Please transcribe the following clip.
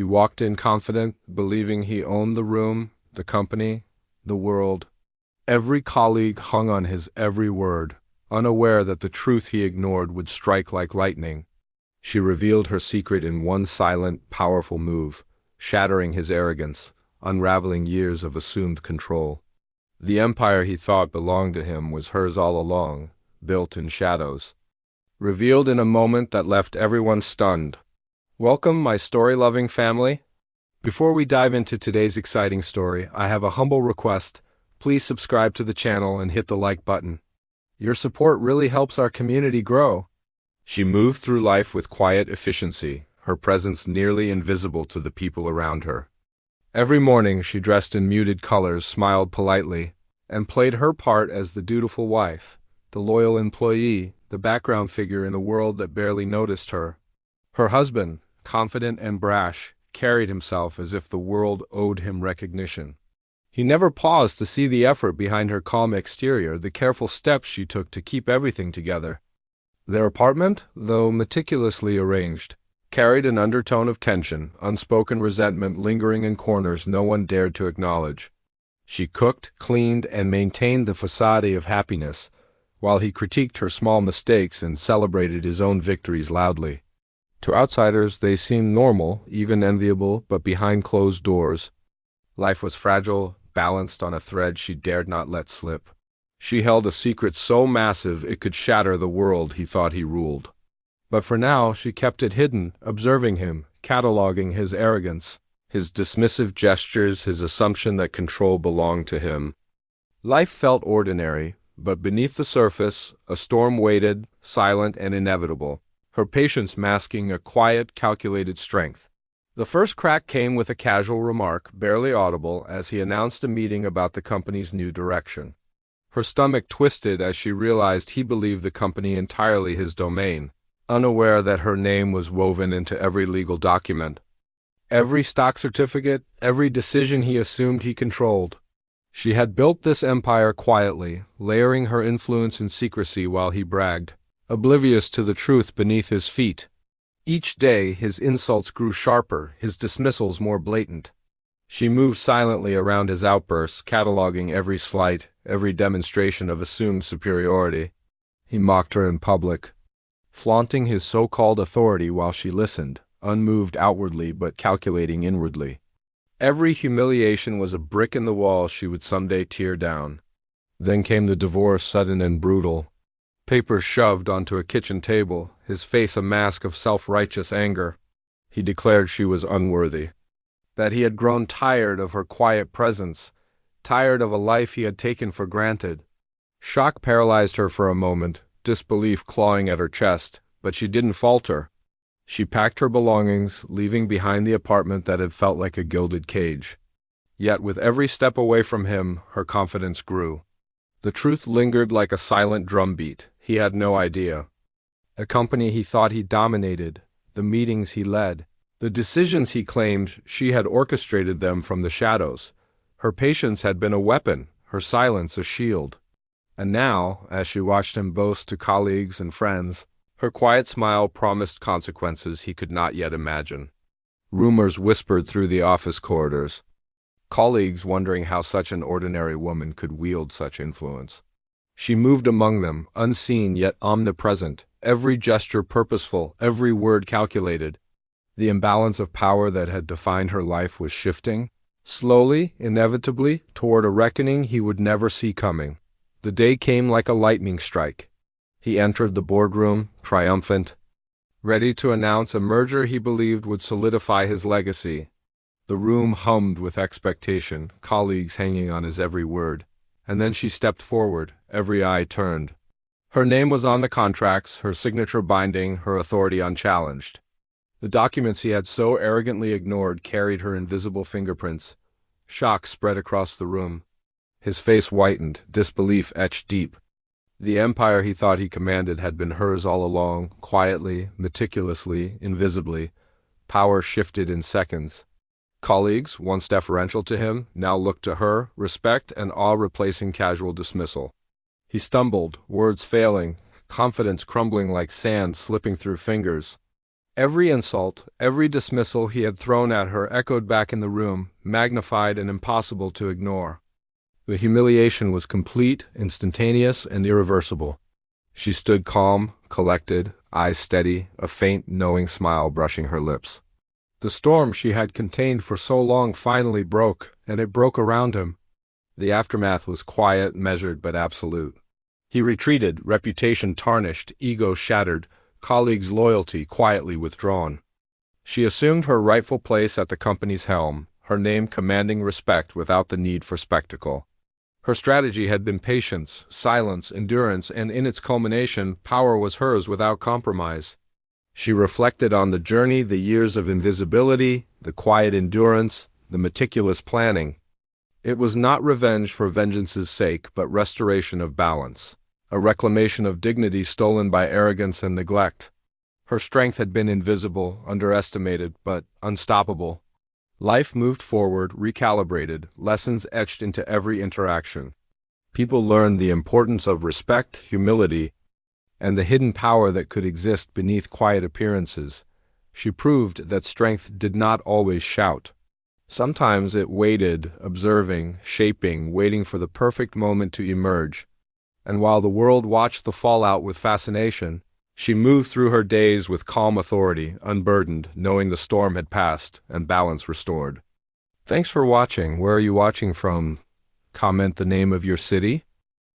He walked in confident, believing he owned the room, the company, the world. Every colleague hung on his every word, unaware that the truth he ignored would strike like lightning. She revealed her secret in one silent, powerful move, shattering his arrogance, unraveling years of assumed control. The empire he thought belonged to him was hers all along, built in shadows. Revealed in a moment that left everyone stunned. Welcome, my story-loving family. Before we dive into today's exciting story, I have a humble request. Please subscribe to the channel and hit the like button. Your support really helps our community grow. She moved through life with quiet efficiency, her presence nearly invisible to the people around her. Every morning she dressed in muted colors, smiled politely, and played her part as the dutiful wife, the loyal employee, the background figure in a world that barely noticed her. Her husband, confident and brash, carried himself as if the world owed him recognition. He never paused to see the effort behind her calm exterior, the careful steps she took to keep everything together. Their apartment, though meticulously arranged, carried an undertone of tension, unspoken resentment lingering in corners no one dared to acknowledge. She cooked, cleaned, and maintained the facade of happiness, while he critiqued her small mistakes and celebrated his own victories loudly. To outsiders, they seemed normal, even enviable, but behind closed doors, life was fragile, balanced on a thread she dared not let slip. She held a secret so massive it could shatter the world he thought he ruled. But for now, she kept it hidden, observing him, cataloging his arrogance, his dismissive gestures, his assumption that control belonged to him. Life felt ordinary, but beneath the surface, a storm waited, silent and inevitable, her patience masking a quiet, calculated strength. The first crack came with a casual remark, barely audible, as he announced a meeting about the company's new direction. Her stomach twisted as she realized he believed the company entirely his domain, unaware that her name was woven into every legal document. Every stock certificate, every decision he assumed he controlled. She had built this empire quietly, layering her influence in secrecy while he bragged, oblivious to the truth beneath his feet. Each day, his insults grew sharper, his dismissals more blatant. She moved silently around his outbursts, cataloging every slight, every demonstration of assumed superiority. He mocked her in public, flaunting his so-called authority while she listened, unmoved outwardly but calculating inwardly. Every humiliation was a brick in the wall she would someday tear down. Then came the divorce, sudden and brutal. Papers shoved onto a kitchen table, his face a mask of self-righteous anger. He declared she was unworthy, that he had grown tired of her quiet presence, tired of a life he had taken for granted. Shock paralyzed her for a moment, disbelief clawing at her chest, but she didn't falter. She packed her belongings, leaving behind the apartment that had felt like a gilded cage. Yet with every step away from him, her confidence grew. The truth lingered like a silent drumbeat. He had no idea. A company he thought he dominated, the meetings he led, the decisions he claimed she had orchestrated them from the shadows. Her patience had been a weapon, her silence a shield. And now, as she watched him boast to colleagues and friends, her quiet smile promised consequences he could not yet imagine. Rumors whispered through the office corridors, colleagues wondering how such an ordinary woman could wield such influence. She moved among them, unseen yet omnipresent, every gesture purposeful, every word calculated. The imbalance of power that had defined her life was shifting, slowly, inevitably, toward a reckoning he would never see coming. The day came like a lightning strike. He entered the boardroom, triumphant, ready to announce a merger he believed would solidify his legacy. The room hummed with expectation, colleagues hanging on his every word. And then she stepped forward, every eye turned. Her name was on the contracts, her signature binding, her authority unchallenged. The documents he had so arrogantly ignored carried her invisible fingerprints. Shock spread across the room. His face whitened, disbelief etched deep. The empire he thought he commanded had been hers all along, quietly, meticulously, invisibly. Power shifted in seconds. Colleagues, once deferential to him, now looked to her, respect and awe replacing casual dismissal. He stumbled, words failing, confidence crumbling like sand slipping through fingers. Every insult, every dismissal he had thrown at her echoed back in the room, magnified and impossible to ignore. The humiliation was complete, instantaneous, and irreversible. She stood calm, collected, eyes steady, a faint, knowing smile brushing her lips. The storm she had contained for so long finally broke, and it broke around him. The aftermath was quiet, measured, but absolute. He retreated, reputation tarnished, ego shattered, colleagues' loyalty quietly withdrawn. She assumed her rightful place at the company's helm, her name commanding respect without the need for spectacle. Her strategy had been patience, silence, endurance, and in its culmination, power was hers without compromise. She reflected on the journey, the years of invisibility, the quiet endurance, the meticulous planning. It was not revenge for vengeance's sake, but restoration of balance, a reclamation of dignity stolen by arrogance and neglect. Her strength had been invisible, underestimated, but unstoppable. Life moved forward, recalibrated, lessons etched into every interaction. People learned the importance of respect, humility, and the hidden power that could exist beneath quiet appearances. She proved that strength did not always shout. Sometimes it waited, observing, shaping, waiting for the perfect moment to emerge. And while the world watched the fallout with fascination, she moved through her days with calm authority, unburdened, knowing the storm had passed and balance restored. Thanks for watching. Where are you watching from? Comment the name of your city.